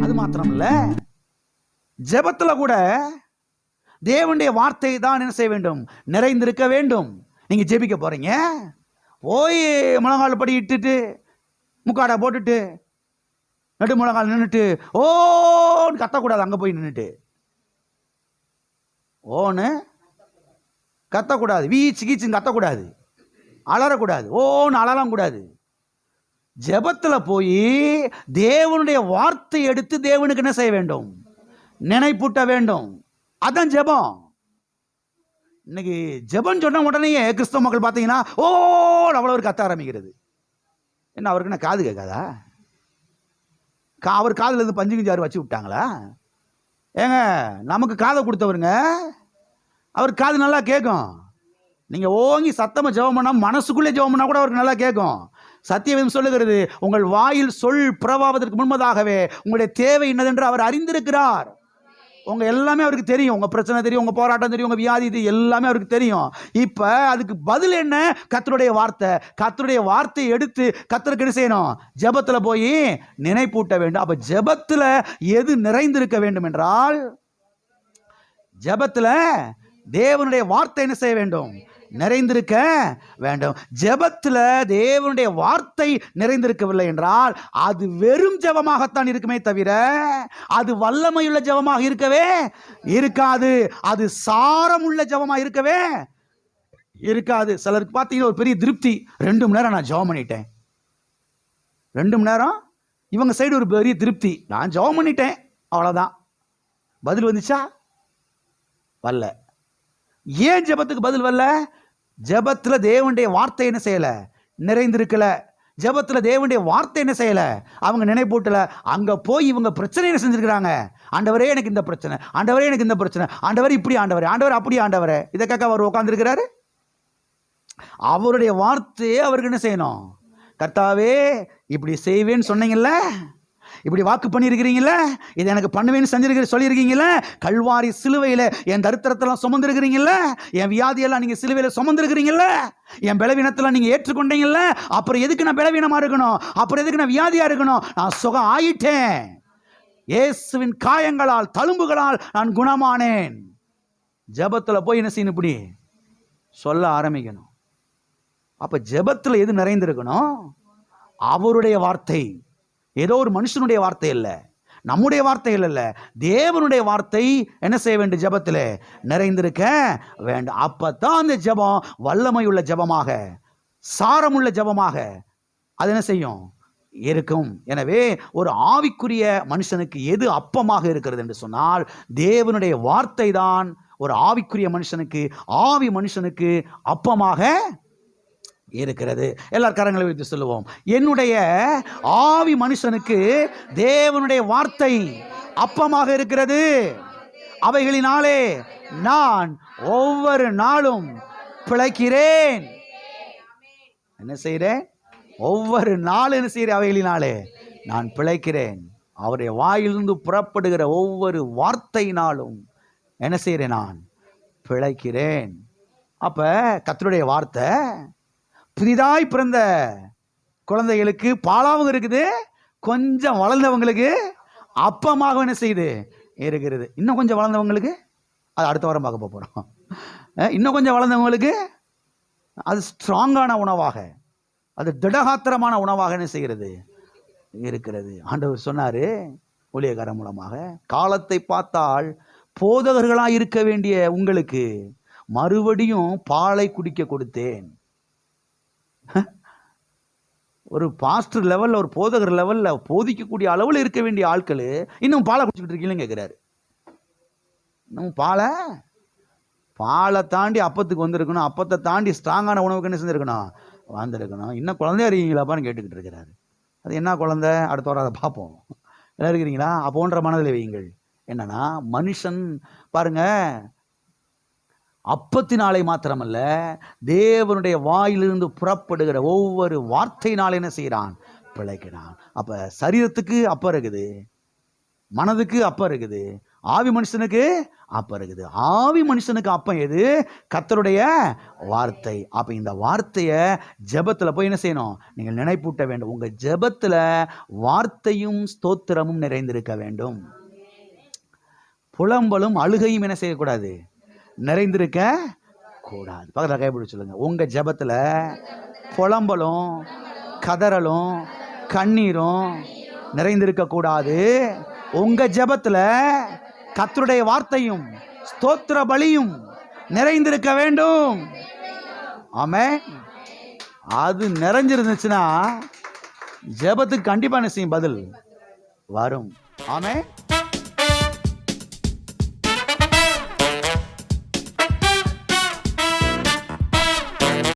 அது மாத்திரம் இல்ல, ஜெபத்துல கூட தேவனுடைய வார்த்தை தான் என்ன செய்ய வேண்டும், நிறைந்திருக்க வேண்டும். நீங்க ஜெபிக்க போறீங்க, போய் முழங்கால் படி இட்டுட்டு முக்காடை போட்டுட்டு நடு முழங்கால் நின்றுட்டு ஓன்னு கத்தக்கூடாது. அங்க போய் நின்றுட்டு ஓன்னு கத்தக்கூடாது, வீச்சு கீச்சுன்னு கத்தக்கூடாது, அலறக்கூடாது, ஓன்னு அலறலாம் கூடாது. ஜெபத்துல போய் தேவனுடைய வார்த்தை எடுத்து தேவனுக்கு என்ன செய்ய வேண்டும், நினைப்பூட்ட வேண்டும். அதான் ஜெபம். இன்னைக்கு ஜெபம் சொன்ன உடனே கிறிஸ்தவ மக்கள் பார்த்தீங்கன்னா ஓ அவ்வளோ ஒரு கத்த ஆரம்பிக்கிறது. என்ன அவருக்கு என்ன காது கேட்காதா? அவர் காதில் இருந்து பஞ்சு கிஞ்சாறு வச்சு விட்டாங்களா? ஏங்க, நமக்கு காதை கொடுத்தவருங்க, அவர் காது நல்லா கேட்கும். நீங்கள் ஓங்கி சத்தமாக ஜெபம் பண்ணால், மனசுக்குள்ளே ஜெபம் பண்ணால் கூட அவருக்கு நல்லா கேட்கும். சத்தியவேதம் சொல்லுகிறது, உங்கள் வாயில் சொல் புறவாவதற்கு முன்பதாகவே உங்களுடைய தேவை என்னதென்று அவர் அறிந்திருக்கிறார். உங்க எல்லாமே அவருக்கு தெரியும். உங்க பிரச்சனை தெரியும், உங்க போராட்டம் தெரியும், உங்க வியாதி இது எல்லாமே அவருக்கு தெரியும். இப்ப அதுக்கு பதில் என்ன? கர்த்தருடைய வார்த்தை. கர்த்தருடைய வார்த்தையை எடுத்து கர்த்தருக்கு என்ன செய்யணும்? ஜெபத்துல போய் நினைப்பூட்ட வேண்டும். அப்ப ஜெபத்துல எது நிறைந்திருக்க வேண்டும் என்றால், ஜெபத்துல தேவனுடைய வார்த்தை என்ன செய்ய வேண்டும்? நிறைந்திருக்க வேண்டும். ஜெபத்துல தேவனுடைய வார்த்தை நிறைந்திருக்கவில்லை என்றால் அது வெறும் ஜெபமாகத்தான் இருக்குமே தவிர அது வல்லமையுள்ள ஜெபமாக இருக்கவே இருக்காது. அது சாரமுள்ள ஜெபமாக இருக்கவே இருக்காது. சிலருக்கு பார்த்தீங்கன்னா ஒரு பெரிய திருப்தி, 2 மணி நேரம் நான் ஜெபம் பண்ணிட்டேன். 2 மணி நேரம் இவங்க சைடு ஒரு பெரிய திருப்தி, நான் ஜெபம் பண்ணிட்டேன் அவ்வளோதான். பதில் வந்துச்சா? வரல. ஏன் ஜெபத்துக்கு பதில் வரல? ஜெபத்துல தேவனுடைய வார்த்தை என்ன செய்யல? நிறைந்திருக்கல. ஜெபத்துல தேவனுடைய வார்த்தை என்ன செய்யல? அவங்க நினைப்பூட்டல. அங்க போய் இவங்க பிரச்சனை என்ன செஞ்சிருக்கிறாங்க? ஆண்டவரே எனக்கு இந்த பிரச்சனை, ஆண்டவரே எனக்கு இந்த பிரச்சனை, ஆண்டவர் இப்படி, ஆண்டவரே ஆண்டவர் அப்படி, ஆண்டவரே. இதை கேட்க அவர் உட்கார்ந்துருக்கிறாரு. அவருடைய வார்த்தையே அவருக்கு என்ன செய்யணும்? கர்த்தாவே இப்படி செய்வேன்னு சொன்னீங்கல்ல, இப்படி வாக்கு பண்ணியிருக்கிறீங்கள, இதை எனக்கு பண்ணுவேன்னு சொல்லியிருக்கீங்கள, கல்வாரி சிலுவையில் என் தரித்திரத்தெல்லாம் சுமந்துருக்கிறீங்கள, என் வியாதியெல்லாம் நீங்கள் சிலுவையில் சுமந்துருக்கிறீங்கள, என் பலவீனத்தெல்லாம் நீங்கள் ஏற்றுக்கொண்டீங்கல்ல, அப்புறம் எதுக்கு நான் பலவீனமாக இருக்கணும்? அப்புறம் எதுக்கு நான் வியாதியாக இருக்கணும்? நான் சுகம் ஆயிட்டேன். இயேசுவின் காயங்களால் தழும்புகளால் நான் குணமானேன். ஜெபத்தில் போய் என்ன செய்யணும்? இப்படி சொல்ல ஆரம்பிக்கணும். அப்போ ஜெபத்தில் எது நிறைந்திருக்கணும்? அவருடைய வார்த்தை. ஏதோ ஒரு மனுஷனுடைய வார்த்தை இல்லை, நம்முடைய வார்த்தை இல்லை, தேவனுடைய வார்த்தை என்ன செய்ய வேண்டும்? ஜெபத்தில் நிறைந்திருக்க வேண்டும். அப்பதான் அந்த ஜெபம் வல்லமையுள்ள ஜெபமாக, சாரமுள்ள ஜெபமாக அது என்ன செய்யும்? இருக்கும். எனவே ஒரு ஆவிக்குரிய மனுஷனுக்கு எது அப்பமாக இருக்கிறது என்று சொன்னால், தேவனுடைய வார்த்தை தான் ஒரு ஆவிக்குரிய மனுஷனுக்கு, ஆவி மனுஷனுக்கு அப்பமாக இருக்கிறது. எல்லார் கரங்களை வைத்து சொல்லுவோம், என்னுடைய ஆவி மனுஷனுக்கு தேவனுடைய வார்த்தை அப்பமாக இருக்கிறது. அவைகளினாலே நான் ஒவ்வொரு நாளும் பிழைக்கிறேன். என்ன செய்கிறேன்? ஒவ்வொரு நாளும் என்ன செய்கிறேன்? அவைகளினாலே நான் பிழைக்கிறேன். அவருடைய வாயிலிருந்து புறப்படுகிற ஒவ்வொரு வார்த்தையினாலும் என்ன செய்கிறேன்? நான் பிழைக்கிறேன். அப்ப கர்த்தருடைய வார்த்தை புதிதாய் பிறந்த குழந்தைகளுக்கு பாலாவும் இருக்குது, கொஞ்சம் வளர்ந்தவங்களுக்கு அப்பமாக என்ன செய்யுது? இருக்கிறது. இன்னும் கொஞ்சம் வளர்ந்தவங்களுக்கு அது அடுத்த வாரம் பார்க்க போகிறோம். இன்னும் கொஞ்சம் வளர்ந்தவங்களுக்கு அது ஸ்ட்ராங்கான உணவாக, அது திடகாத்திரமான உணவாக என்ன செய்கிறது? இருக்கிறது. ஆண்டவர் சொன்னார் ஊழியக்காரன் மூலமாக, காலத்தை பார்த்தால் போதகர்களாக இருக்க வேண்டிய உங்களுக்கு மறுபடியும் பாலை குடிக்க கொடுத்தேன். ஒரு பாஸ்டர் லெவலில், ஒரு போதகர் லெவலில் போதிக்கக்கூடிய அளவில் இருக்க வேண்டிய ஆட்கள் இன்னும் பாலை குடிச்சிக்கிட்டு இருக்கீங்களேன்னு கேட்குறாரு. இன்னும் பாலை தாண்டி அப்பத்துக்கு வந்திருக்கணும், அப்பத்தை தாண்டி ஸ்ட்ராங்கான உணவுக்கு என்ன செஞ்சுருக்கணும்? வந்திருக்கணும். இன்னும் குழந்தையா இருக்கீங்களாப்பான்னு கேட்டுக்கிட்டு இருக்கிறாரு. அது என்ன குழந்தை? அடுத்த வாரம் அதை பார்ப்போம். எல்லாம் இருக்கிறீங்களா? அப்போன்ற மனதில் வையுங்கள். என்னன்னா, மனுஷன் பாருங்க, அப்பத்தினாலே மாத்திரமல்ல, தேவனுடைய வாயிலிருந்து புறப்படுகிற ஒவ்வொரு வார்த்தையினாலே என்ன செய்கிறான்? பிழைக்கிறான். அப்ப சரீரத்துக்கு அப்பம் இருக்குது, மனதுக்கு அப்பம் இருக்குது, ஆவி மனுஷனுக்கு அப்பம் இருக்குது. ஆவி மனுஷனுக்கு அப்பம் எது? கர்த்தருடைய வார்த்தை. அப்ப இந்த வார்த்தையை ஜெபத்துல போய் என்ன செய்யணும்? நீங்கள் நினைப்பூட்ட வேண்டும். உங்க ஜெபத்துல வார்த்தையும் ஸ்தோத்திரமும் நிறைந்திருக்க வேண்டும். புலம்பலும் அழுகையும் என்ன செய்யக்கூடாது? நிறைந்திருக்க கூடாது. பக்கத்துல கைப்பிடி சொல்லுங்க. உங்க ஜெபத்துல புலம்பலும் கதறலும் கண்ணீரும் நிறைந்திருக்க கூடாது. உங்க ஜெபத்துல கர்த்தருடைய வார்த்தையும் ஸ்தோத்திர பலியும் நிறைந்திருக்க வேண்டும். ஆமென். அது நிறைஞ்சிருந்துச்சுன்னா ஜெபத்துக்கு கண்டிப்பா என்ன செய்யும்? பதில் வரும். ஆமென்.